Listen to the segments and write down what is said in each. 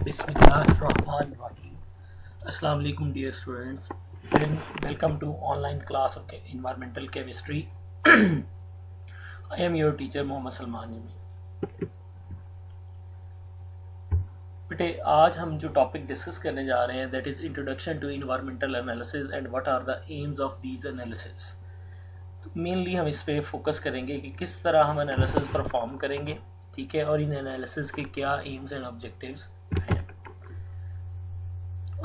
Bismillahirrahmanirrahim. Assalamu alaikum dear students. Then welcome to online class of environmental chemistry. I am your teacher Mohammad Salman जमी. बेटे आज हम जो topic discuss करने जा रहे हैं that is introduction to environmental analysis and what are the aims of these analysis. तो मेनली हम इस पे फोकस करेंगे कि किस तरह हम एनालिसिस परफॉर्म करेंगे, ठीक है, और इन एनालिसिस के क्या एम्स एंड ऑब्जेक्टिव्स हैं.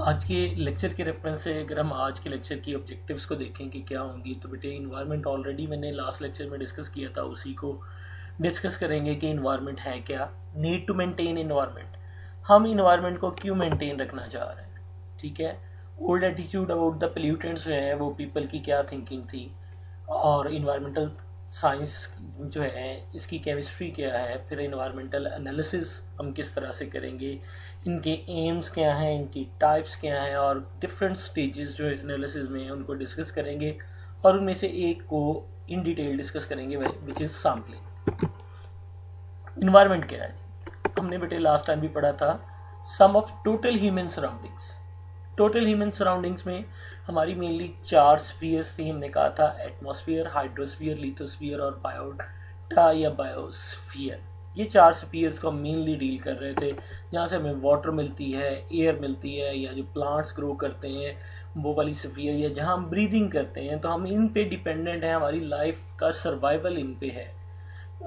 आज के लेक्चर के रेफरेंस से अगर हम आज के लेक्चर की ऑब्जेक्टिव्स को देखें कि क्या होंगी, तो बेटे इन्वायरमेंट ऑलरेडी मैंने लास्ट लेक्चर में डिस्कस किया था, उसी को डिस्कस करेंगे कि इन्वायरमेंट है क्या, नीड टू मेंटेन इन्वायरमेंट, हम इन्वायरमेंट को क्यों मेंटेन रखना चाह रहे हैं, ठीक है. Old attitude about the pollutants जो है वो पीपल की क्या थिंकिंग थी, और इन्वायरमेंटल साइंस जो है इसकी केमिस्ट्री क्या है, फिर इन्वायरमेंटल एनालिसिस हम किस तरह से करेंगे, इनके एम्स क्या हैं, इनकी टाइप्स क्या हैं, और डिफरेंट स्टेजेस जो एनालिसिस में हैं उनको डिस्कस करेंगे, और उनमें से एक को इन डिटेल डिस्कस करेंगे विच इज़ सैम्पलिंग. इन्वायरमेंट क्या है, हमने बेटे लास्ट टाइम भी पढ़ा था, sum of total human surroundings. Total human surroundings में हमारी मेनली 4 स्फीयर्स थी. हमने कहा था एटमॉस्फेयर, हाइड्रोस्फीयर, लिथोस्फीयर और बायोटा या बायोस्फीयर. ये 4 स्फीयर्स को हम मेनली डील कर रहे थे, जहाँ से हमें वाटर मिलती है, एयर मिलती है, या जो प्लांट्स ग्रो करते हैं वो वाली स्फीयर, या जहाँ हम ब्रीदिंग करते हैं तो हम इन पे डिपेंडेंट हैं, हमारी लाइफ का सर्वाइवल इन पे है.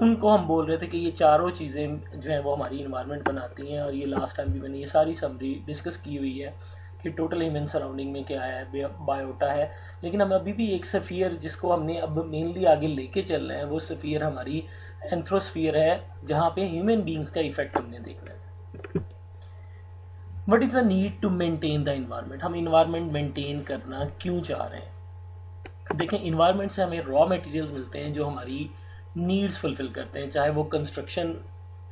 उनको हम बोल रहे थे कि ये चारों चीज़ें जो हैं वो हमारी इन्वायरमेंट बनाती हैं. और ये लास्ट टाइम भी मैंने ये सारी समरी डिस्कस की हुई है कि टोटल ह्यूमन सराउंडिंग में क्या है, बायोटा है. लेकिन हम अभी भी एक सफ़ियर जिसको हमने अब मेनली आगे लेके चल रहे हैं, वो सफ़ियर हमारी एंथ्रोस्फियर है, जहाँ पे ह्यूमन बींग्स का इफेक्ट हमने देखना है. What is the need to maintain the environment, हम इन्वायरमेंट मेंटेन करना क्यों चाह रहे हैं. देखें, इन्वायरमेंट से हमें रॉ मटेरियल्स मिलते हैं जो हमारी नीड्स फुलफिल करते हैं, चाहे वो कंस्ट्रक्शन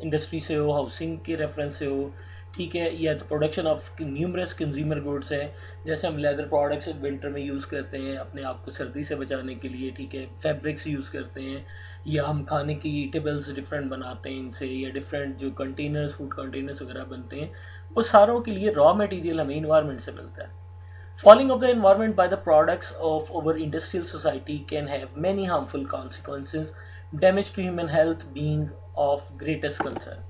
इंडस्ट्री से हो, हाउसिंग के रेफरेंस से हो, ठीक है, या तो production of numerous consumer goods हैं, जैसे हम लेदर प्रोडक्ट्स विंटर में यूज़ करते हैं अपने आप को सर्दी से बचाने के लिए, ठीक है, फैब्रिक्स यूज़ करते हैं, या हम खाने की टेबल्स डिफरेंट बनाते हैं इनसे, या डिफरेंट जो कंटेनर्स, फूड कंटेनर्स वगैरह बनते हैं, वो सारों के लिए रॉ मटेरियल हमें इन्वायरमेंट से मिलता है. Falling of the environment by the products of our industrial society can have many harmful consequences, damage to human health being of greatest concern.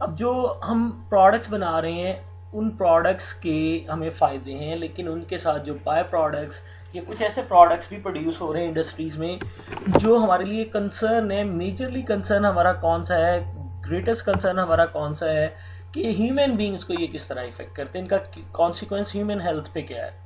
अब जो हम प्रोडक्ट्स बना रहे हैं उन प्रोडक्ट्स के हमें फ़ायदे हैं, लेकिन उनके साथ जो बाय प्रोडक्ट्स या कुछ ऐसे प्रोडक्ट्स भी प्रोड्यूस हो रहे हैं इंडस्ट्रीज़ में जो हमारे लिए कंसर्न है. मेजरली कंसर्न हमारा कौन सा है, ग्रेटेस्ट कंसर्न हमारा कौन सा है कि ह्यूमन बींग्स को ये किस तरह इफेक्ट करते हैं, इनका कॉन्सिक्वेंस ह्यूमन हेल्थ पे क्या है.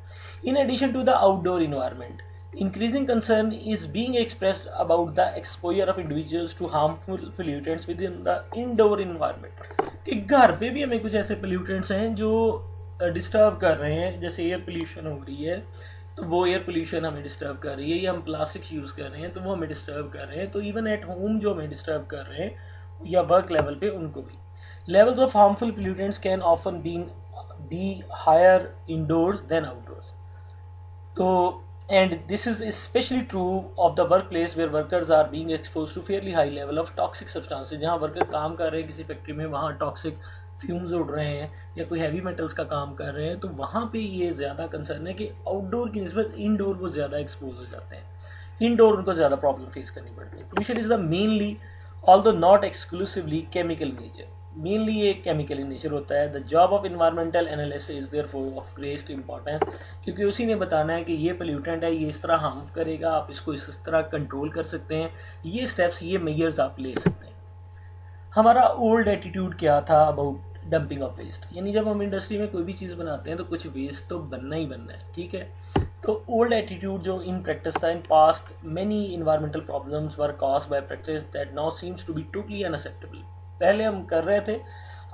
In addition to the outdoor environment, increasing concern is being expressed about the exposure of individuals to harmful pollutants within the indoor environment. कि घर पे भी हमें कुछ ऐसे pollutants हैं जो डिस्टर्ब कर रहे हैं, जैसे एयर पोल्यूशन हो रही है तो वो एयर पोल्यूशन हमें डिस्टर्ब कर रही है, या हम प्लास्टिक्स यूज़ कर रहे हैं तो वो हमें डिस्टर्ब कर रहे हैं. तो इवन एट होम जो हमें डिस्टर्ब कर रहे हैं या वर्क लेवल पे उनको भी. Levels of harmful pollutants can often be higher indoors than outdoors. So, and this is especially true of the workplace where workers are being exposed to fairly high level of toxic substances. जहाँ worker काम कर रहे हैं किसी factory में, वहाँ toxic fumes उड़ रहे हैं, या कोई हैवी मेटल्स का काम कर रहे हैं, तो वहाँ पे ये ज़्यादा कंसर्न है कि आउटडोर की निस्बत इनडोर वो ज़्यादा एक्सपोज हो जाते हैं, इनडोर उनको ज़्यादा प्रॉब्लम फेस करनी पड़ती है. Pollution is the mainly although not exclusively chemical nature, mainly ये केमिकल इन नेचर होता है. The job of environmental analysis is therefore of greatest importance, क्योंकि उसी ने बताना है कि ये पोल्यूटेंट है, ये इस तरह हार्म करेगा, आप इसको इस तरह कंट्रोल कर सकते हैं, ये स्टेप्स, ये मेजर्स आप ले सकते हैं. हमारा ओल्ड एटीट्यूड क्या था अबाउट डंपिंग ऑफ वेस्ट, यानी जब हम इंडस्ट्री में कोई भी चीज़ बनाते हैं तो कुछ वेस्ट तो बनना ही बनना है, ठीक है. तो ओल्ड एटीट्यूड जो इन प्रैक्टिस था, in past many environmental problems were caused by practice that now seems to be totally unacceptable. पहले हम कर रहे थे,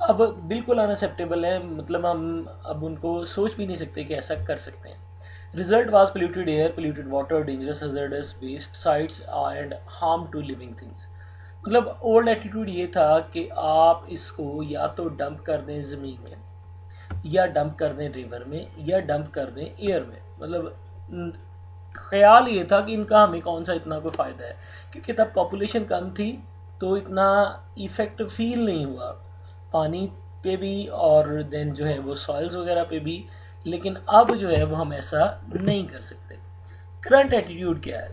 अब बिल्कुल अनएक्सेप्टेबल है, मतलब हम अब उनको सोच भी नहीं सकते कि ऐसा कर सकते हैं. Result was polluted air, polluted water, dangerous hazardous waste sites and harm to living things. मतलब ओल्ड एटीट्यूड ये था कि आप इसको या तो डंप कर दें ज़मीन में, या डंप कर दें रिवर में, या डंप कर दें एयर में. मतलब ख्याल ये था कि इनका हमें कौन सा इतना कोई फ़ायदा है, क्योंकि तब पॉपुलेशन कम थी तो इतना इफेक्ट फील नहीं हुआ. पानी पे भी और देन जो है वो सॉइल्स वगैरह पे भी, लेकिन अब जो है वो हम ऐसा नहीं कर सकते। करंट एटीट्यूड क्या है?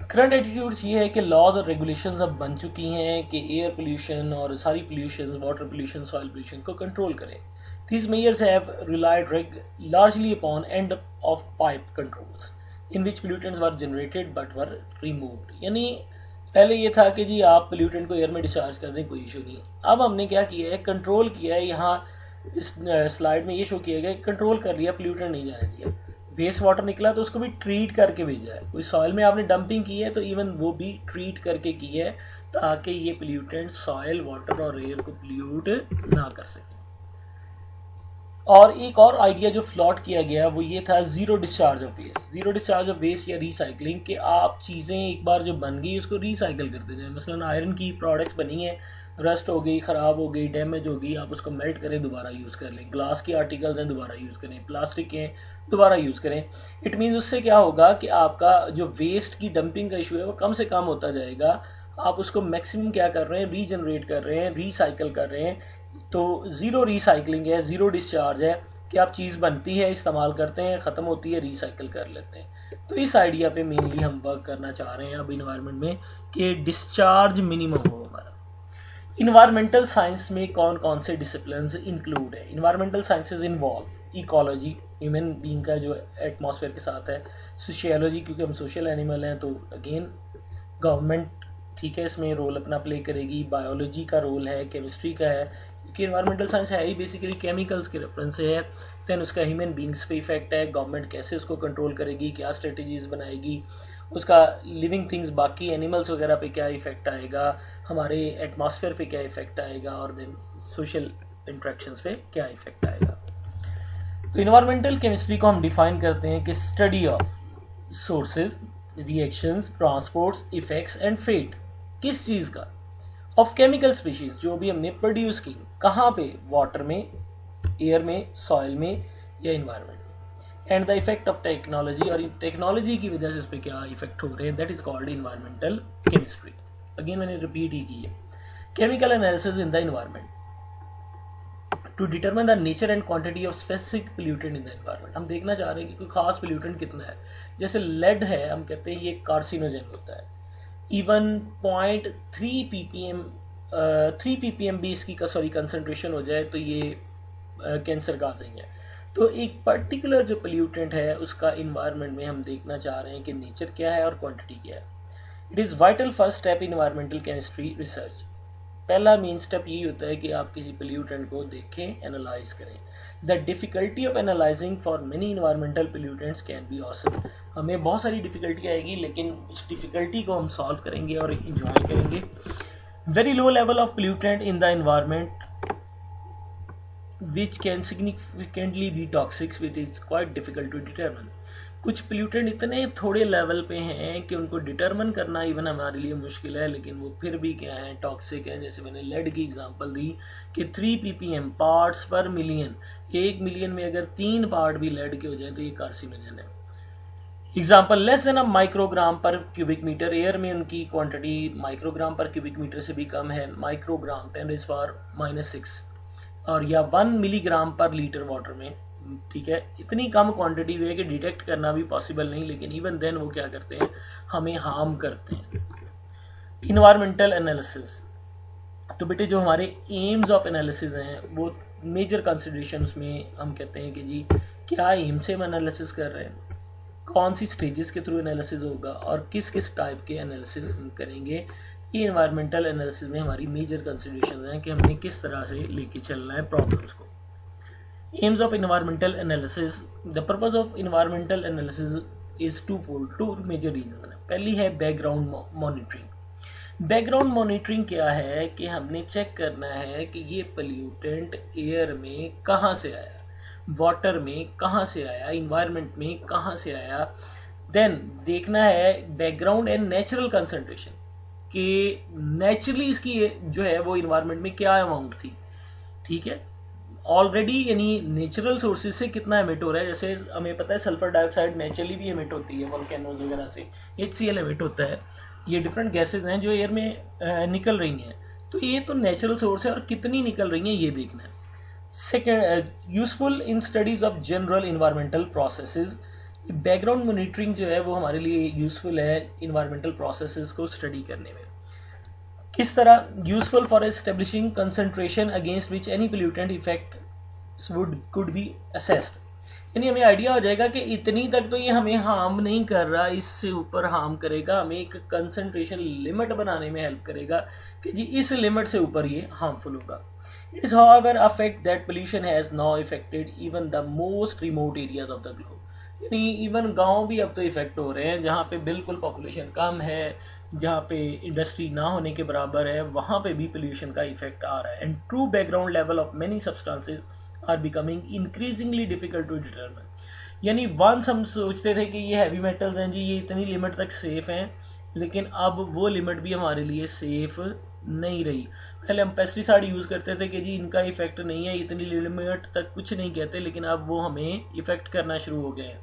करंट एटीट्यूड्स ये है कि लॉज और रेगुलेशंस अब बन चुकी हैं कि एयर पोल्यूशन और सारी pollution, water pollution, soil pollution को कंट्रोल करें। These measures have relied largely upon end-of-pipe controls, in which pollutants were generated but were removed. यानी पहले ये था कि जी आप पोल्यूटेंट को एयर में डिस्चार्ज कर दें, कोई इशू नहीं है। अब हमने क्या किया है, कंट्रोल किया है। यहाँ इस स्लाइड में ये शो किया गया, कंट्रोल कर लिया, पोल्यूटेंट नहीं जाने दिया। वेस्ट वाटर निकला तो उसको भी ट्रीट करके भेजा है। कोई सॉइल में आपने डंपिंग की है तो इवन वो भी ट्रीट करके की है, ताकि ये पोल्यूटेंट सॉइल, वाटर और एयर को पोल्यूट ना कर सके। और एक और आइडिया जो फ्लॉट किया गया वो ये था zero discharge of waste. Zero discharge of waste या रिसाइकलिंग, कि आप चीज़ें एक बार जो बन गई उसको रिसाइकल करते जाएं। मसलन आयरन की प्रोडक्ट्स बनी है, रस्ट हो गई, ख़राब हो गई, डैमेज हो गई, आप उसको मेल्ट करें, दोबारा यूज़ कर लें। ग्लास के आर्टिकल्स हैं, दोबारा यूज़ करें। प्लास्टिक के दोबारा यूज़ करें। इट मीन्स उससे क्या होगा कि आपका जो वेस्ट की डंपिंग का इशू है वो कम से कम होता जाएगा। आप उसको मैक्सिमम क्या कर रहे हैं, रीजनरेट कर रहे हैं, रिसाइकल कर रहे हैं। तो ज़ीरो रिसाइकलिंग है, ज़ीरो डिस्चार्ज है कि आप चीज़ बनती है, इस्तेमाल करते हैं, ख़त्म होती है, रिसाइकल कर लेते हैं। तो इस आइडिया पे मेनली हम वर्क करना चाह रहे हैं अब इन्वायरमेंट में कि डिस्चार्ज मिनिमम हो हमारा। इन्वायरमेंटल साइंस में कौन कौन से डिसिप्लिन्स इंक्लूड है? Environmental sciences involve ecology, human being का जो एटमॉस्फेयर के साथ है। सोशियोलॉजी, क्योंकि हम सोशल एनिमल हैं तो अगेन गवर्नमेंट ठीक है इसमें रोल अपना प्ले करेगी। बायोलॉजी का रोल है, केमिस्ट्री का है, क्योंकि इन्वायरमेंटल साइंस है ही बेसिकली केमिकल्स के रेफरेंस से है। दैन उसका ह्यूमन बींग्स पे इफेक्ट है, गवर्नमेंट कैसे उसको कंट्रोल करेगी, क्या स्ट्रेटजीज बनाएगी, उसका लिविंग थिंग्स बाकी एनिमल्स वगैरह पे क्या इफेक्ट आएगा, हमारे एटमॉस्फेयर पे क्या इफेक्ट आएगा, और देन सोशल इंट्रैक्शंस पे क्या इफेक्ट आएगा। तो इन्वायरमेंटल केमिस्ट्री को हम डिफाइन करते हैं कि study of sources, reactions, transports, effects and fate. किस चीज़ का? ऑफ केमिकल स्पीशीज, जो भी हमने प्रोड्यूस की, कहाँ पे? वाटर में, एयर में, सॉइल में या environment. And the effect of technology, और टेक्नोलॉजी की वजह से उस पर क्या इफेक्ट हो रहे हैं, that is called environmental chemistry. Again मैंने रिपीट ही की है। Chemical analysis in the environment to determine the nature and quantity of specific pollutant in the environment. हम देखना चाह रहे हैं कि कोई खास पोल्यूटेंट कितना है। जैसे लेड है, हम कहते हैं ये कार्सिनोजन होता है। इवन 0.3 ppm 3 ppm भी इसकी कंसंट्रेशन हो जाए तो ये कैंसर काजिंग है। तो एक पर्टिकुलर जो पोल्यूटेंट है उसका इन्वायरमेंट में हम देखना चाह रहे हैं कि नेचर क्या है और क्वांटिटी क्या है। It is vital first step in environmental chemistry research. पहला मेन स्टेप यही होता है कि आप किसी पोल्यूटेंट को देखें, एनालाइज करें। The difficulty of analysing for many environmental pollutants can be awesome. हमें बहुत सारी डिफिकल्टी आएगी, लेकिन उस डिफिकल्टी को हम सॉल्व करेंगे और इंजॉय करेंगे। Very low level of pollutant in the environment which can significantly be toxic which is quite difficult to determine. कुछ पोल्यूटेंट इतने थोड़े लेवल पे हैं कि उनको डिटरमिन करना इवन हमारे लिए मुश्किल है, लेकिन वो फिर भी क्या है, टॉक्सिक है। जैसे मैंने लेड की एग्जांपल दी कि 3 ppm parts per million, 1 million में अगर 3 पार्ट भी लेड के हो जाए तो ये कार्सिनोजन है। एग्जाम्पल, लेस देन अ माइक्रोग्राम पर क्यूबिक मीटर। एयर में उनकी क्वांटिटी माइक्रोग्राम पर क्यूबिक मीटर से भी कम है। माइक्रोग्राम 10⁻⁻⁶ और या 1 मिलीग्राम पर लीटर वाटर में, ठीक है। इतनी कम क्वांटिटी है कि डिटेक्ट करना भी पॉसिबल नहीं, लेकिन इवन देन वो क्या करते हैं, हमें हार्म करते हैं। इन्वायरमेंटल एनालिसिस, तो बेटे जो हमारे एम्स ऑफ एनालिसिस हैं वो मेजर कंसिडरेशंस में हम कहते हैं कि जी क्या एम से हम एनालिसिस कर रहे हैं, कौन सी स्टेजेस के थ्रू एनालिसिस होगा और किस किस टाइप के एनालिसिस हम करेंगे। ये इन्वायरमेंटल एनालिसिस में हमारी मेजर कंसिडरेशंस हैं कि हमने किस तरह से लेके चलना है प्रॉब्लम्स को। Aims of environmental analysis. The purpose of environmental analysis is twofold. Two major reasons. पहली है बैकग्राउंड मॉनिटरिंग। बैकग्राउंड मॉनिटरिंग क्या है कि हमने चेक करना है कि ये पोल्यूटेंट एयर में कहाँ से आया, वाटर में कहाँ से आया, इन्वायरमेंट में कहाँ से आया। देन देखना है बैकग्राउंड एंड नेचुरल कंसंट्रेशन, कि नेचुरली इसकी जो है वो इन्वायरमेंट में क्या अमाउंट थी, ठीक है। ऑलरेडी यानी नेचुरल सोर्सेज से कितना एमिट हो रहा है। जैसे हमें पता है सल्फर डाइऑक्साइड नेचुरली भी एमिट होती है वोल्केनोज वगैरह से, HCl एमिट होता है। ये डिफरेंट गैसेज हैं जो एयर में निकल रही हैं, तो ये तो नेचुरल सोर्स है और कितनी निकल रही हैं ये देखना है। Second, useful in studies of general environmental processes. Background monitoring जो है वो हमारे लिए यूजफुल है इन्वायरमेंटल प्रोसेसेस को स्टडी करने में। किस तरह? Useful for establishing concentration against which any pollutant effect could be assessed. यानी हमें आइडिया हो जाएगा कि इतनी तक तो ये हमें हार्म नहीं कर रहा, इससे ऊपर हार्म करेगा, हमें एक कंसंट्रेशन लिमिट बनाने में हेल्प करेगा कि जी इस लिमिट से ऊपर ये हार्मफुल होगा। It is however a fact that pollution has now affected even the most remote areas of the globe. यानी इवन गांव भी अब तो इफेक्ट हो रहे हैं, जहाँ पे बिल्कुल पॉपुलेशन कम है, जहाँ पे इंडस्ट्री ना होने के बराबर है, वहाँ पे भी पोल्यूशन का इफेक्ट आ रहा है। And true background level of many substances are becoming increasingly difficult to determine. यानी वंस हम सोचते थे कि ये हैवी मेटल्स हैं जी, ये इतनी लिमिट तक सेफ हैं, लेकिन अब वो लिमिट भी हमारे लिए सेफ नहीं रही। पहले हम पेस्टिसाइड यूज़ करते थे कि जी इनका इफेक्ट नहीं है, इतनी लिमिट तक कुछ नहीं कहते, लेकिन अब वो हमें इफेक्ट करना शुरू हो गए हैं।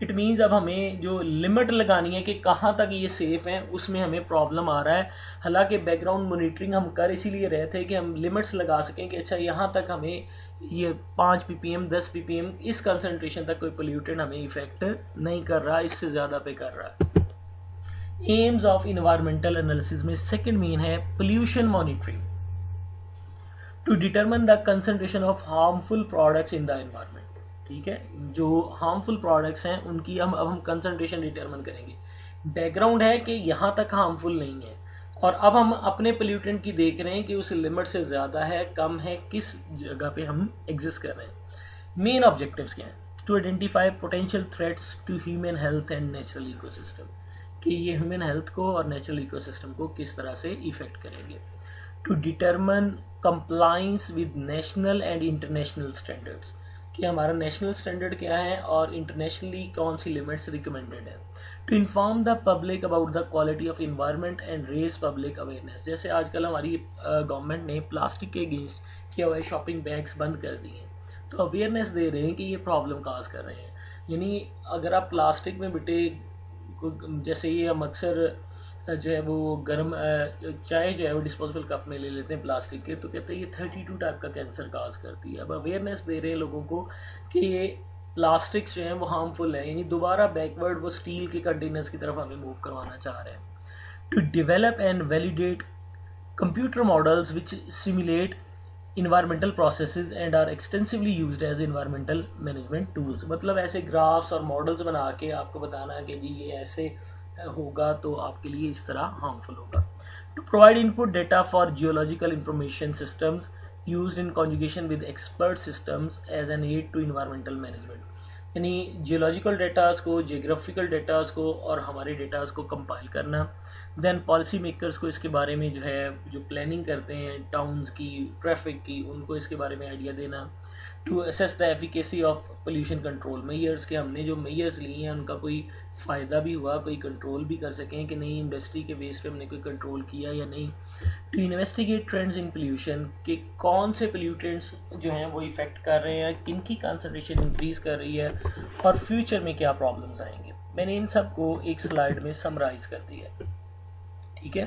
इट मीन्स अब हमें जो लिमिट लगानी है कि कहाँ तक ये सेफ है, उसमें हमें प्रॉब्लम आ रहा है। हालांकि बैकग्राउंड मॉनिटरिंग हम कर इसीलिए रहे थे कि हम लिमिट्स लगा सकें कि अच्छा यहाँ तक हमें ये 5 ppm 10 ppm इस कंसंट्रेशन तक कोई पोल्यूटेंट हमें इफेक्ट नहीं कर रहा, इससे ज़्यादा पे कर रहा है। एम्स ऑफ इन्वायरमेंटल एनालिसिस में सेकेंड मेन है pollution monitoring to determine the concentration of harmful products in the environment. ठीक है, जो हार्मफुल प्रोडक्ट्स हैं उनकी अब हम कंसंट्रेशन डिटरमिन करेंगे। बैकग्राउंड है कि यहाँ तक हार्मफुल नहीं है, और अब हम अपने पोल्यूटेंट की देख रहे हैं कि उस लिमिट से ज़्यादा है, कम है, किस जगह पे हम एग्जिस्ट कर रहे हैं। मेन ऑब्जेक्टिव्स क्या हैं? To identify potential threats to human health and natural ecosystem, कि ये ह्यूमन हेल्थ को और नेचुरल इकोसिस्टम को किस तरह से इफेक्ट करेंगे। To determine compliance with national and international standards, कि हमारा नेशनल स्टैंडर्ड क्या है और इंटरनेशनली कौन सी लिमिट्स रिकमेंडेड है। To inform the public about the quality of environment and raise public awareness. जैसे आजकल हमारी गवर्नमेंट ने प्लास्टिक के अगेंस्ट किया हुआ है, शॉपिंग बैग्स बंद कर दिए हैं, तो अवेयरनेस दे रहे हैं कि ये प्रॉब्लम काज कर रहे हैं। यानी अगर आप प्लास्टिक में बेटे, जैसे ये हम अक्सर जो है वो गर्म चाय जो है वो डिस्पोजेबल कप में ले लेते हैं प्लास्टिक के, तो कहते हैं ये 32 टाइप का कैंसर काज करती है। अब अवेयरनेस दे रहे हैं लोगों को कि ये प्लास्टिक्स जो हैं वो हार्मफुल है, यानी दोबारा बैकवर्ड वो स्टील के कंटेनर्स की तरफ हमें मूव करवाना चाह रहे हैं। To develop and validate computer models which simulate environmental processes and are extensively used as environmental management tools. मतलब ऐसे ग्राफ्स और मॉडल्स बना के आपको बताना है कि जी ये ऐसे होगा तो आपके लिए इस तरह हार्मफुल होगा। To provide input data for geological information systems used in conjugation with expert systems as an aid to environmental management. यानी जियोलॉजिकल डेटास को, जियोग्राफिकल डेटास को और हमारे डेटास को कंपाइल करना। देन पॉलिसी मेकर्स को इसके बारे में जो है जो प्लानिंग करते हैं टाउन्स की, ट्रैफिक की, उनको इसके बारे में आइडिया देना। To assess the efficacy of pollution control measures, के हमने जो मेयर्स लिए हैं उनका कोई फ़ायदा भी हुआ, कोई कंट्रोल भी कर सकें कि नहीं, इंडस्ट्री के बेस पे हमने कोई कंट्रोल किया या नहीं। To investigate trends in pollution, कि कौन से पोल्यूटेंट्स जो हैं वो इफेक्ट कर रहे हैं, किन की कंसंट्रेशन इंक्रीज़ कर रही है और फ्यूचर में क्या प्रॉब्लम्स आएंगे। मैंने इन सब को एक स्लाइड में समराइज कर दिया है। ठीक है,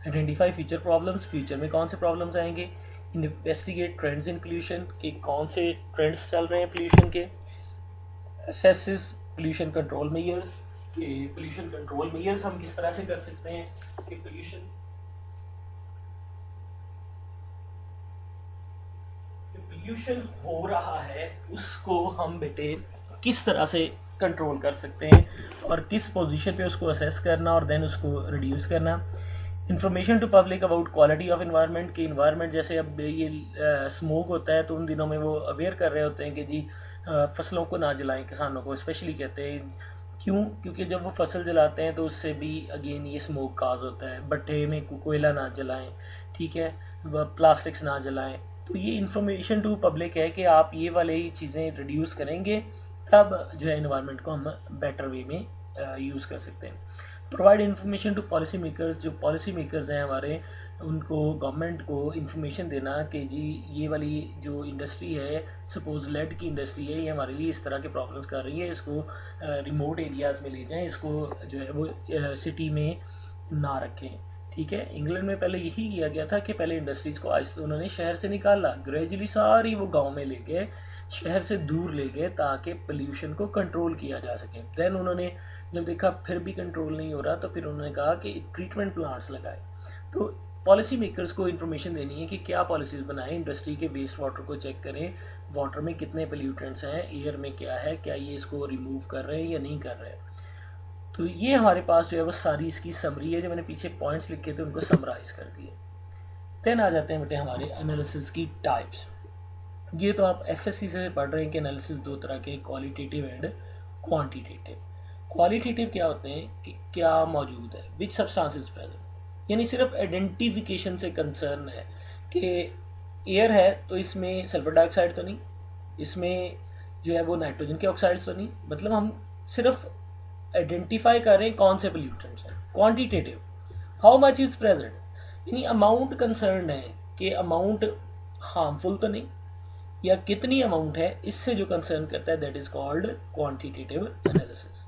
आइडेंटिफाई फ्यूचर प्रॉब्लम्स, फ्यूचर में कौन से प्रॉब्लम्स आएंगे। इन्वेस्टिगेट ट्रेंड्स इन पोल्यूशन, कि कौन से ट्रेंड्स चल रहे हैं पोल्यूशन के। असेसिस पोल्यूशन कंट्रोल मेयर्स, कि पोल्यूशन कंट्रोल मेयर्स हम किस तरह से कर सकते हैं कि पोल्यूशन हो रहा है उसको हम बेटे किस तरह से कंट्रोल कर सकते हैं और किस पोजीशन पे उसको असेस करना और देन उसको रिड्यूस करना। Information to public about quality of environment, की इन्वायरमेंट जैसे अब ये स्मोक होता है तो उन दिनों में वो अवेयर कर रहे होते हैं कि जी फसलों को ना जलाएं, किसानों को स्पेशली कहते हैं। क्यों? क्योंकि जब वो फसल जलाते हैं तो उससे भी अगेन ये स्मोक काज होता है। भट्ठे में कोयला ना जलाएं, ठीक है, प्लास्टिक्स ना जलाएं। तो ये इन्फॉर्मेशन टू पब्लिक है कि आप ये वाले चीज़ें रिड्यूस करेंगे तब जो है इन्वायरमेंट को हम बेटर वे में यूज़ कर सकते हैं। Provide information to policy makers, जो पॉलिसी मेकर्स हैं हमारे, उनको गवर्नमेंट को इन्फॉर्मेशन देना कि जी ये वाली जो इंडस्ट्री है, सपोज लेड की इंडस्ट्री है, ये हमारे लिए इस तरह के प्रॉब्लम्स कर रही है, इसको रिमोट एरियाज़ में ले जाएं, इसको जो है वो सिटी में ना रखें। ठीक है, इंग्लैंड में पहले यही किया गया था कि पहले इंडस्ट्रीज को आहिस्ते उन्होंने शहर से निकाला, ग्रेजुअली सारी वो गांव में ले गए, शहर से दूर ले गए ताकि पोल्यूशन को कंट्रोल किया जा सके। देन उन्होंने जब देखा फिर भी कंट्रोल नहीं हो रहा तो फिर उन्होंने कहा कि ट्रीटमेंट प्लांट्स लगाए। तो पॉलिसी मेकर्स को इन्फॉर्मेशन देनी है कि क्या पॉलिसीज बनाएं, इंडस्ट्री के वेस्ट वाटर को चेक करें, वाटर में कितने पोल्यूटेंट्स हैं, एयर में क्या है, क्या ये इसको रिमूव कर रहे हैं या नहीं कर रहे हैं। तो ये हमारे पास जो है वो सारी इसकी समरी है, जो मैंने पीछे पॉइंट्स लिखे थे उनको समराइज कर दिए। देन आ जाते हैं बेटे हमारे एनालिसिस की टाइप्स। ये तो आप एफएससी से पढ़ रहे हैं कि एनालिसिस दो तरह के, क्वालिटेटिव एंड क्वांटिटेटिव। क्वालिटेटिव क्या होते हैं कि क्या मौजूद है, विच सब्सटेंस इज प्रेजेंट, यानी सिर्फ आइडेंटिफिकेशन से कंसर्न है कि एयर है तो इसमें सल्फर डाइऑक्साइड तो नहीं, इसमें जो है वो नाइट्रोजन के ऑक्साइड्स तो नहीं, मतलब हम सिर्फ आइडेंटिफाई कर रहे हैं कौन से पोल्यूटेंट्स हैं। Quantitative, how much is present, यानी अमाउंट कंसर्न है कि अमाउंट हार्मफुल तो नहीं, या कितनी अमाउंट है, इससे जो कंसर्न करता है that is called quantitative analysis.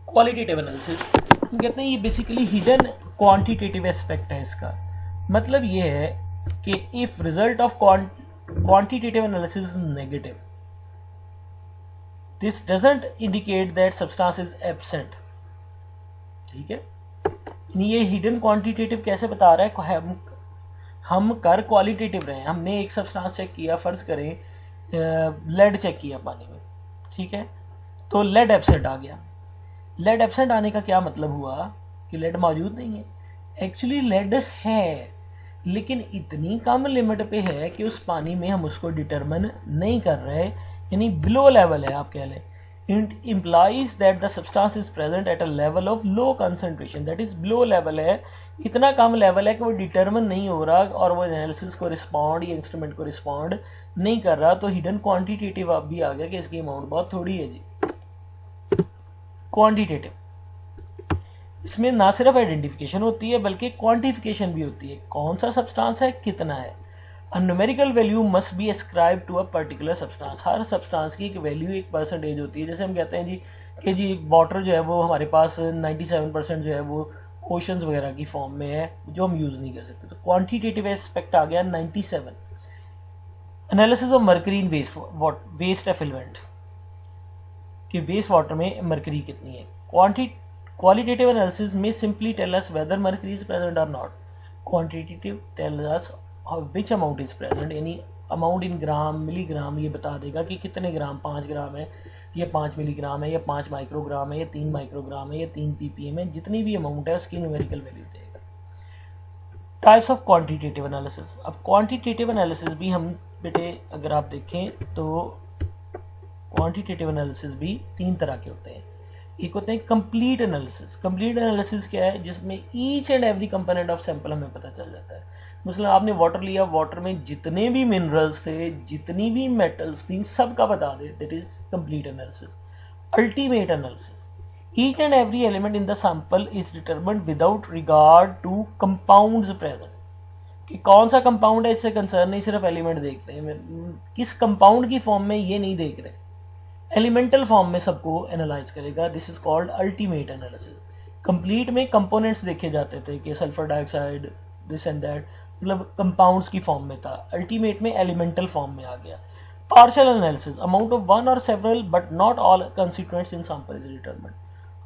Qualitative analysis हम कहते हैं ये बेसिकली हिडन क्वांटिटेटिव एस्पेक्ट है इसका। मतलब ये है कि if result of quantitative analysis is negative, this doesn't indicate that substance is absent। ठीक है, ये हिडन क्वांटिटेटिव कैसे बता रहा है, हम कर क्वालिटेटिव रहे हैं। हमने एक सब्सटेंस चेक किया, फर्ज करें लेड चेक किया पानी में, ठीक है, तो लेड एब्सेंट आ गया। लेड एब्सेंट आने का क्या मतलब हुआ कि लेड मौजूद नहीं है। एक्चुअली लेड है, लेकिन इतनी कम लिमिट पे है कि उस पानी में हम उसको डिटरमिन नहीं कर रहे, यानी बिलो लेवल है आप कह लें। It implies that the substance is present at a level of low concentration, that is below level है, इतना कम लेवल है कि वो डिटरमिन नहीं हो रहा और वो एनालिसिस को रिस्पॉन्ड या इंस्ट्रूमेंट को रिस्पॉन्ड नहीं कर रहा। तो हिडन क्वांटिटेटिव अब भी आ गया कि इसकी अमाउंट बहुत थोड़ी है जी। क्वांटिटेटिव, इसमें ना सिर्फ आइडेंटिफिकेशन होती है बल्कि क्वांटिफिकेशन भी होती है, कौन सा सब्सटेंस है, कितना है। A numerical value must be ascribed to a particular substance। Her substance की एक वैल्यू, एक परसेंटेज होती है। जैसे हम कहते हैं जी कि जी वाटर जो है वो हमारे पास 97% जो है वो ओशंस वगैरह की फॉर्म में है जो हम यूज़ नहीं कर सकते, तो क्वांटिटेटिव एस्पेक्ट आ गया 97। Analysis of mercury in waste effluent, कि वेस्ट वाटर में मर्करी कितनी है। क्वालिटेटिव एनालिसिस में simply tell us whether mercury is present और not. Quantitative tell us which amount is present, यानी अमाउंट इन ग्राम मिलीग्राम ये बता देगा कि कितने ग्राम, 5 ग्राम है या 5 मिलीग्राम है या 5 माइक्रोग्राम है या 3 माइक्रोग्राम है या 3 ppm है, जितनी भी अमाउंट है उसकी न्यूमेरिकल वैल्यू देगा। Types of quantitative analysis. अब क्वांटिटेटिव एनालिसिस भी हम बेटे अगर आप देखें तो क्वांटिटेटिव एनालिसिस भी 3 तरह के होते हैं। एक होते हैं कंप्लीट एनालिसिस। कंप्लीट एनालिसिस क्या है, जिसमें each and every component of sample हमें पता चल जाता है। मतलब आपने वाटर लिया, वाटर में जितने भी मिनरल्स थे, जितनी भी मेटल्स थी, सबका बता दे, that is complete analysis. Ultimate analysis, each and every element in the sample is determined without regard to compounds present, कि कौन सा कंपाउंड है इससे कंसर्न नहीं, सिर्फ एलिमेंट देखते हैं, किस कंपाउंड की फॉर्म में ये नहीं देख रहे, एलिमेंटल फॉर्म में सबको एनालाइज करेगा। This is called ultimate analysis. Complete में कंपोनेंट्स देखे जाते थे कि sulphur dioxide, this and that, मतलब कंपाउंड्स की फॉर्म में था। अल्टीमेट में एलिमेंटल फॉर्म में आ गया। Partial analysis, amount of one और several but not all constituents in sample is determined.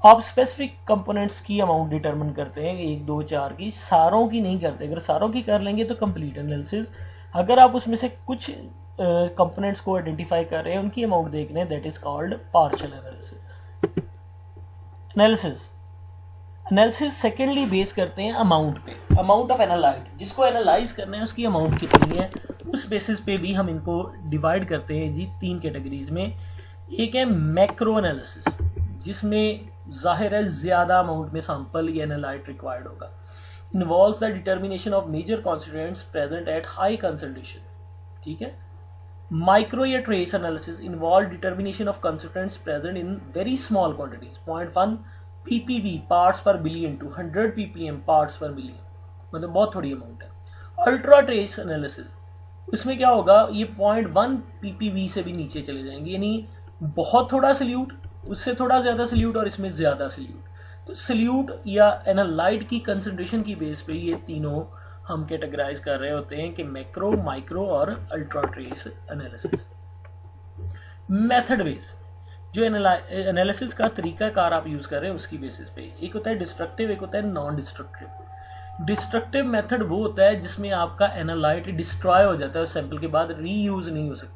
आप स्पेसिफिक कंपोनेंट्स की अमाउंट डिटरमिन करते हैं, 1 2 4 की, सारों की नहीं करते। अगर सारों की कर लेंगे तो कंप्लीट एनालिसिस। अगर आप उसमें से कुछ कंपोनेंट्स को आइडेंटिफाई कर रहे हैं, उनकी अमाउंट देख रहे हैं, that is called partial analysis. Analysis secondly base करते हैं अमाउंट पे, अमाउंट ऑफ एनालाइट, जिसको एनालाइज करना है उसकी अमाउंट कितनी है, उस बेसिस पे भी हम इनको डिवाइड करते हैं जी 3 कैटेगरीज में। एक है मैक्रो एनालिसिस, जिसमें जाहिर है ज्यादा अमाउंट में सैंपल या एनालाइट रिक्वायर्ड होगा। Involves the determination of major constituents present at high concentration. ठीक है। माइक्रो या trace analysis involve determination of constituents present in very small quantities, 0.1 ppb parts per billion to 100 ppm parts per million, मतलब बहुत थोड़ी amount है। Ultra trace analysis, इसमें क्या होगा, ये 0.1 ppb से भी नीचे चले जाएंगे, यानी बहुत थोड़ा सल्यूट, उससे थोड़ा ज्यादा सल्यूट और इसमें ज्यादा सल्यूट। तो सल्यूट या एनालाइट की कंसंट्रेशन की बेस पे ये तीनों हम कैटेगराइज कर रहे होते हैं कि मैक्रो, माइक्रो और ultra trace analysis. Method base जो एनालिसिस का तरीकाकार आप यूज कर रहे हैं उसकी बेसिस पे, एक होता है डिस्ट्रक्टिव, एक होता है नॉन डिस्ट्रक्टिव। डिस्ट्रक्टिव मेथड वो होता है जिसमें आपका एनालाइट डिस्ट्रॉय हो जाता है सैंपल के बाद, रीयूज नहीं हो सकता।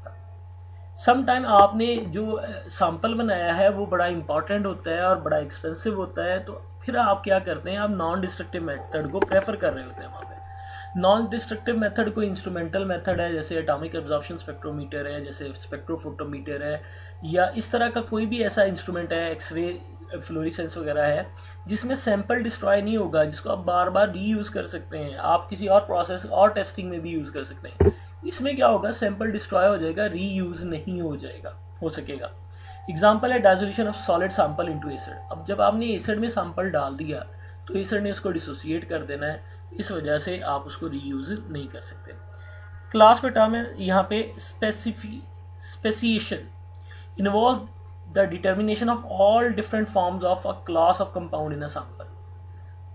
समटाइम आपने जो सैंपल बनाया है वो बड़ा इंपॉर्टेंट होता है और बड़ा एक्सपेंसिव होता है, तो फिर आप क्या करते हैं, आप नॉन डिस्ट्रक्टिव मेथड को प्रेफर कर रहे होते हैं वहाँ पे। नॉन डिस्ट्रक्टिव मेथड कोई इंस्ट्रूमेंटल मेथड है, जैसे एटॉमिक एब्जॉर्प्शन स्पेक्ट्रोमीटर है, जैसे स्पेक्ट्रोफोटोमीटर है, या इस तरह का कोई भी ऐसा इंस्ट्रूमेंट है, एक्सरे फ्लोरेसेंस वगैरह है, जिसमें सैंपल डिस्ट्रॉय नहीं होगा, जिसको आप बार बार रीयूज कर सकते हैं, आप किसी और प्रोसेस और टेस्टिंग में भी यूज कर सकते हैं। इसमें क्या होगा, सैंपल डिस्ट्रॉय हो जाएगा, रीयूज नहीं हो सकेगा। एग्जाम्पल है dissolution of solid sample into acid. अब जब आपने एसिड में सैंपल डाल दिया तो एसिड ने उसको डिसोसिएट कर देना है, इस वजह से आप उसको रीयूज नहीं कर सकते। क्लास पे टर्म है यहाँ पे speciation involve the determination of all different forms of a class of compound in a sample.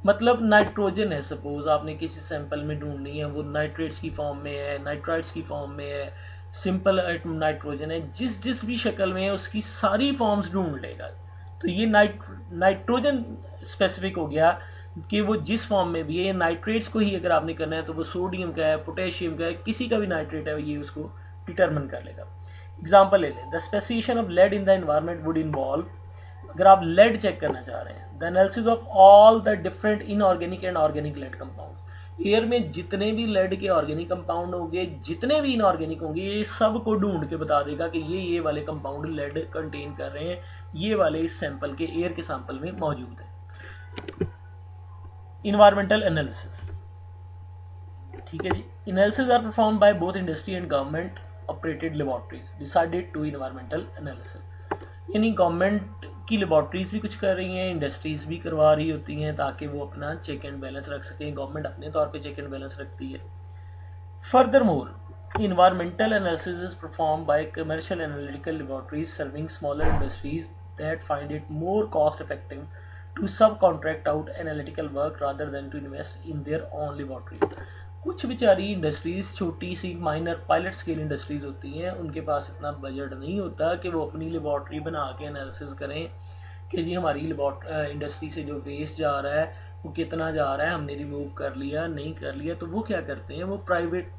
मतलब नाइट्रोजन है, सपोज आपने किसी सैंपल में ढूंढनी है, वो नाइट्रेट्स की फॉर्म में है, नाइट्राइड्स की फॉर्म में है, सिंपल नाइट्रोजन है, जिस जिस भी शक्ल में है उसकी सारी फॉर्म्स ढूंढ लेगा। तो ये नाइट्रोजन स्पेसिफिक हो गया कि वो जिस फॉर्म में भी है। नाइट्रेट्स को ही अगर आपने करना है तो वो सोडियम का है, पोटेशियम का है, किसी का भी नाइट्रेट है, ये उसको डिटरमिन कर लेगा। एग्जाम्पल ले लें, the speciation of lead in the environment would involve, अगर आप लेड चेक करना चाह रहे हैं, the analysis of all the different inorganic and organic lead compounds. Air में जितने भी लेड के ऑर्गेनिक कंपाउंड होंगे, जितने भी इनऑर्गेनिक होंगे, ये सब को ढूंढ के बता देगा कि ये वाले कंपाउंड लेड कंटेन कर रहे हैं, ये वाले इस सैंपल के, एयर के सैंपल में मौजूद है। इन्वायरमेंटल एनालिसिस, ठीक है जी। Analysis are perform by both industry and government operated laboratories decided to environmental analysis. यानी गवर्नमेंट की लेबोरेटरीज भी कुछ कर रही हैं, इंडस्ट्रीज भी करवा रही होती हैं, ताकि वो अपना चेक एंड बैलेंस रख सकें। गवर्नमेंट अपने तौर पे चेक एंड बैलेंस रखती है। Further more, environmental analysis is performed by commercial analytical laboratories serving smaller industries that find it more cost effective to subcontract out analytical work rather than to invest in their own laboratories। कुछ बेचारी industries, छोटी सी minor pilot scale industries होती हैं, उनके पास इतना budget नहीं होता कि वो अपनी लेबॉर्ट्री बना के एनालिसिस करें कि जी हमारी इंडस्ट्री से जो वेस्ट जा रहा है वो कितना जा रहा है, हमने रिमूव कर लिया नहीं कर लिया। तो वो क्या करते हैं, वो प्राइवेट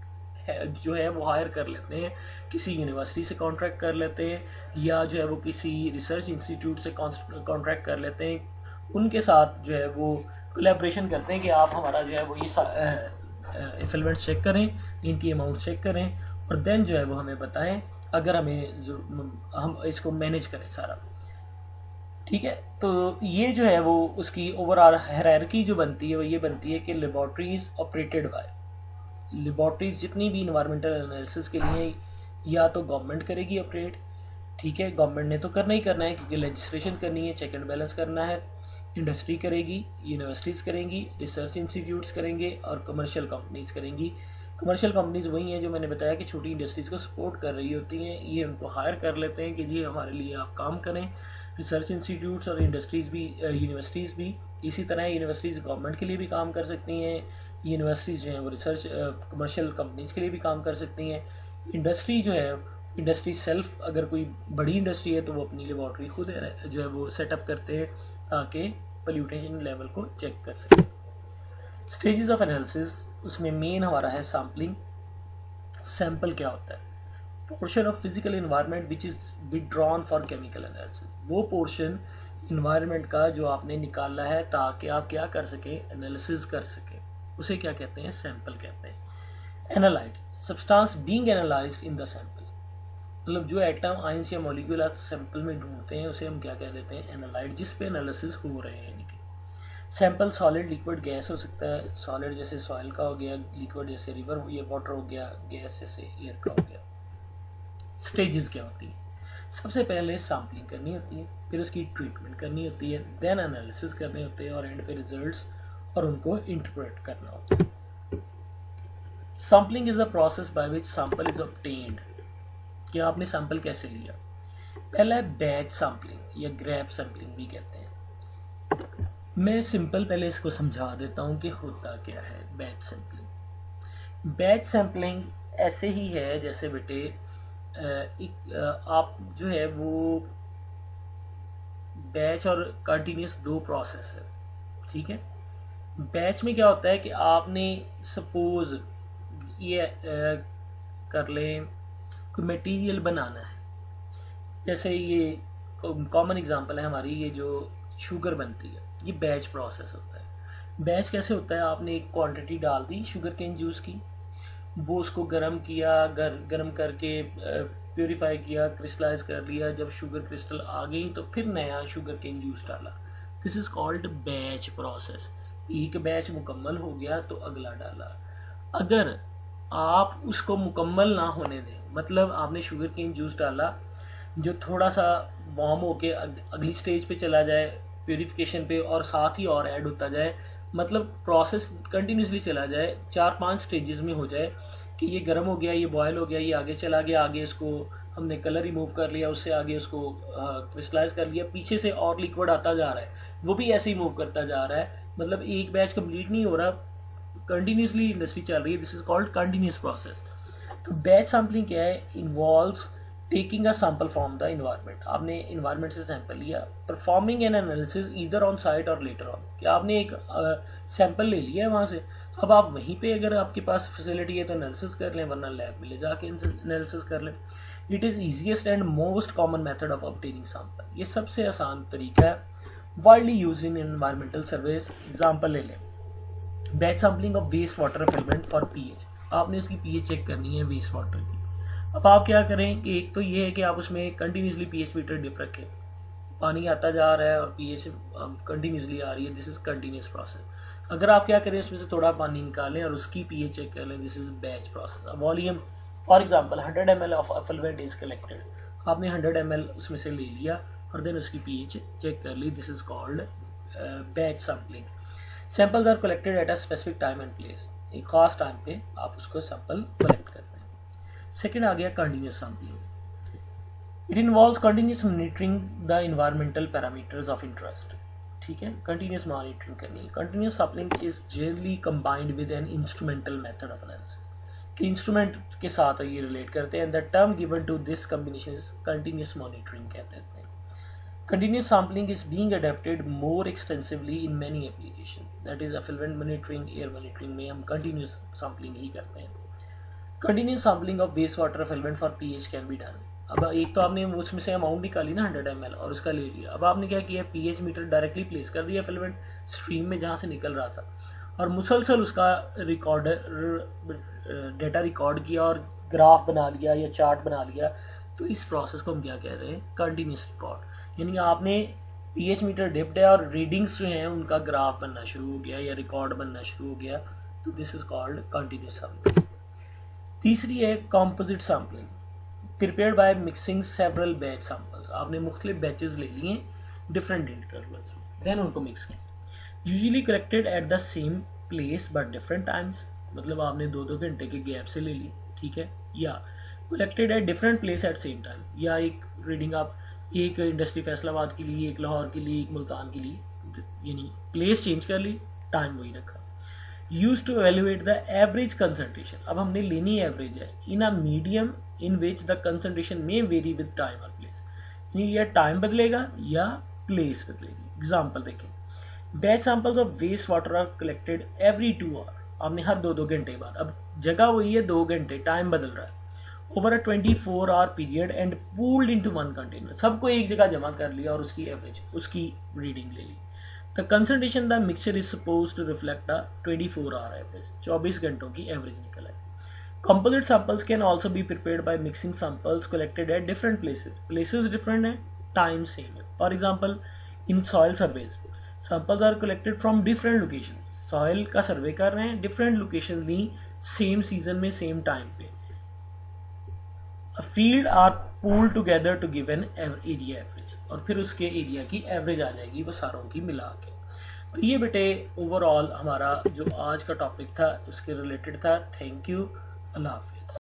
जो है वो हायर कर लेते हैं, किसी यूनिवर्सिटी से कॉन्ट्रैक्ट कर लेते हैं, या जो है वो किसी रिसर्च इंस्टीट्यूट से कॉन्ट्रैक्ट कर लेते हैं। उनके साथ जो है वो कोलैबोरेशन करते हैं कि आप हमारा जो है वो ये फिलमेंट्स चेक करें, इनकी अमाउंट चेक करें, और देन जो है वो हमें बताएं, अगर हम इसको मैनेज करें सारा, ठीक है। तो ये जो है वो उसकी ओवरऑल हायरार्की जो बनती है वो ये बनती है कि लेबॉर्ट्रीज ऑपरेटेड बाय, लेबॉर्ट्रीज जितनी भी इन्वायरमेंटल एनालिसिस के लिए या तो गवर्नमेंट करेगी ऑपरेट, ठीक है, गवर्नमेंट ने तो करना ही करना है क्योंकि लेजिस्लेशन करनी है, चेक एंड बैलेंस करना है। इंडस्ट्री करेगी, यूनिवर्सिटीज़ करेंगी, रिसर्च इंस्टीट्यूट्स करेंगे, और कमर्शियल कंपनीज करेंगी। कमर्शियल कंपनीज वही हैं जो मैंने बताया कि छोटी इंडस्ट्रीज़ को सपोर्ट कर रही होती हैं, ये उनको हायर कर लेते हैं कि जी हमारे लिए आप काम करें। रिसर्च इंस्टीट्यूट्स और इंडस्ट्रीज़ भी, यूनिवर्सिटीज़ भी इसी तरह, यूनिवर्सिटीज़ गवर्नमेंट के लिए भी काम कर सकती हैं, यूनिवर्सिटीज़ जो हैं वो रिसर्च कमर्शियल कंपनीज के लिए भी काम कर सकती हैं। इंडस्ट्री जो है, इंडस्ट्री सेल्फ अगर कोई बड़ी इंडस्ट्री है तो वो अपनी लेबॉर्ट्री खुद जो है वो सेटअप करते हैं ताकि पोल्यूटेशन लेवल को चेक कर सकें। स्टेजेस ऑफ एनालिसिस, उसमें मेन हमारा है सैम्पलिंग। सैंपल क्या होता है, portion of physical environment which is withdrawn for chemical analysis. वो पोर्शन इन्वायरमेंट का जो आपने निकाला है ताकि आप क्या कर सके, एनालिसिस कर सके, उसे क्या कहते हैं, सैंपल कहते हैं। Analyte, substance being analysed in the sample, मतलब जो एटम, आइंस या मॉलिक्यूल आप सैंपल में ढूंढते हैं उसे हम क्या कह देते हैं, एनालाइट, जिस पे एनालिसिस हो रहे हैं। सैंपल सॉलिड, लिक्विड, गैस हो सकता है। सॉलिड जैसे सॉइल का हो गया, लिक्विड जैसे रिवर या वाटर हो गया, गैस जैसे एयर का हो गया। स्टेजेस क्या होती है, सबसे पहले सैम्पलिंग करनी होती है, फिर उसकी ट्रीटमेंट करनी होती है, देन एनालिसिस करने होते हैं, और एंड पे रिजल्ट्स और उनको इंटरप्रेट करना होता है। Sampling is a process by which sample is obtained, कि आपने सैंपल कैसे लिया। पहला है बैच सैम्पलिंग या ग्रैब सैम्पलिंग भी कहते हैं। मैं सिंपल पहले इसको समझा देता हूँ कि होता क्या है बैच सैम्पलिंग। बैच सैम्पलिंग ऐसे ही है जैसे बेटे आप जो है वो बैच और कंटिन्यूस दो प्रोसेस है, ठीक है। बैच में क्या होता है कि आपने सपोज ये कर लें कोई मटेरियल बनाना है, जैसे ये कॉमन एग्जांपल है हमारी, ये जो शुगर बनती है ये बैच प्रोसेस होता है। बैच कैसे होता है, आपने एक क्वांटिटी डाल दी शुगर केन जूस की, वो उसको गर्म किया, गर्म करके प्योरीफाई किया, क्रिस्टलाइज कर लिया, जब शुगर क्रिस्टल आ गई तो फिर नया शुगर केन जूस डाला। This is called batch process. एक बैच मुकम्मल हो गया तो अगला डाला। अगर आप उसको मुकम्मल ना होने दें, मतलब आपने शुगर केन जूस डाला जो थोड़ा सा वार्म होके अगली स्टेज पे चला जाए प्योरीफिकेशन पे, और साथ ही और ऐड होता जाए, मतलब प्रोसेस कंटिन्यूसली चला जाए, 4-5 स्टेजेस में हो जाए कि ये गर्म हो गया, ये बॉयल हो गया, ये आगे चला गया, आगे इसको हमने कलर रिमूव कर लिया, उससे आगे उसको क्रिस्टलाइज कर लिया, पीछे से और लिक्विड आता जा रहा है, वो भी ऐसे ही मूव करता जा रहा है, मतलब एक बैच कंप्लीट नहीं हो रहा, कंटिन्यूसली इंडस्ट्री चल रही है। This is called continuous process. तो बैच सैम्पलिंग क्या है, involves taking a sample from the environment. आपने इन्वायरमेंट से सैंपल लिया, performing N analysis either on site और लेटर ऑन, कि आपने एक सैंपल ले लिया है वहाँ से, अब आप वहीं पे अगर आपके पास फैसिलिटी है तो एनालिसिस कर लें, वरना लैब में ले जाके एनालिसिस कर लें। It is easiest and most common method of obtaining sample. ये सबसे आसान तरीका है, widely use in environmental surveys. Example ले लें, batch sampling of waste water effluent for pH. आपने उसकी पीएच चेक करनी है वेस्ट वाटर की। अब आप क्या करें कि एक तो ये है कि आप उसमें कंटिन्यूसली पीएच मीटर डिप रखें, पानी आता जा रहा है और पीएच कंटिन्यूसली आ रही है, दिस इज कंटिन्यूस प्रोसेस। अगर आप क्या करें, उसमें से थोड़ा पानी निकालें और उसकी पीएच चेक कर लें, this is batch process. Volume for example 100 ml of effluent is collected, आपने 100 ml उसमें से ले लिया और देन उसकी पीएच चेक कर ली, this is called batch sampling. Samples are collected at a specific time and place, एक खास टाइम पे आप उसको सैंपल कलेक्ट करते हैं। सेकेंड आ गया continuous sampling. It involves continuous monitoring the environmental parameters of interest, ठीक है, कंटिन्यूस मॉनिटरिंग करनी है। Continuous sampling is generally combined with an instrumental method of analysis, कि इंस्ट्रूमेंट के साथ ये रिलेट करते हैं। The term given to this combination is continuous monitoring कहते हैं। Continuous sampling is being adapted more extensively in many applications. That is, effluent monitoring, air monitoring में हम continuous sampling ही करते हैं। Continuous sampling of wastewater effluent for pH can be done. अब एक तो आपने उसमें से अमाउंट निकाली ना 100 ml और उसका ले लिया, अब आपने क्या किया, pH मीटर डायरेक्टली प्लेस कर दिया effluent स्ट्रीम में जहाँ से निकल रहा था, और मुसलसल उसका डेटा रिकॉर्ड किया और ग्राफ बना लिया या चार्ट बना लिया। तो इस प्रोसेस को हम क्या कह रहे हैं, कंटिन्यूस रिकॉर्ड। यानी आपने पीएच मीटर डिप्ड है और रीडिंग्स जो हैं उनका ग्राफ बनना शुरू हो गया या रिकॉर्ड बनना शुरू हो गया, तो this is called continuous sampling. तीसरी है composite sampling, prepared by mixing several batch samples. आपने मुख्तलिफ बैचेस ले लिए डिफरेंट इंटरवल्स में, देन उनको मिक्स किया। Usually collected at the same place but different times, मतलब आपने 2-2 घंटे के गैप से ले ली, ठीक है, या collected at different place at same time, या एक रीडिंग आप एक इंडस्ट्री फैसलाबाद के लिए, एक लाहौर के लिए, एक मुल्तान के लिए, यानी प्लेस चेंज कर ली, टाइम वही रखा। Use to evaluate the average concentration, अब हमने लेनी एवरेज है, in a medium in which the concentration में वेरी विद टाइम और प्लेस, यानी या टाइम बदलेगा या प्लेस बदलेगी। एग्जाम्पल देखें, batch samples of waste water are collected every 2 hour, आपने हर 2-2 घंटे बाद, अब जगह वही है 2 घंटे, टाइम बदल रहा है, over a 24 our period and pooled into one container, सबको एक जगह जमा कर लिया और उसकी एवरेज, उसकी रीडिंग ले ली। The concentration the mixture is suppose to reflect a 24 hour average, 24 घंटों की एवरेज निकल है। Composite samples can also be prepared by mixing samples collected at different places different है, टाइम सेम है। For example in soil surveys, samples are collected from different location, soil का survey कर रहे हैं, डिफरेंट लोकेशन ली, same season में, same time पे। Field are pooled together to give an area average, और फिर उसके एरिया की एवरेज आ जाएगी वो सारों की मिला के। तो ये बेटे ओवरऑल हमारा जो आज का टॉपिक था उसके रिलेटेड था। थैंक यू, अल्लाह हाफिज़।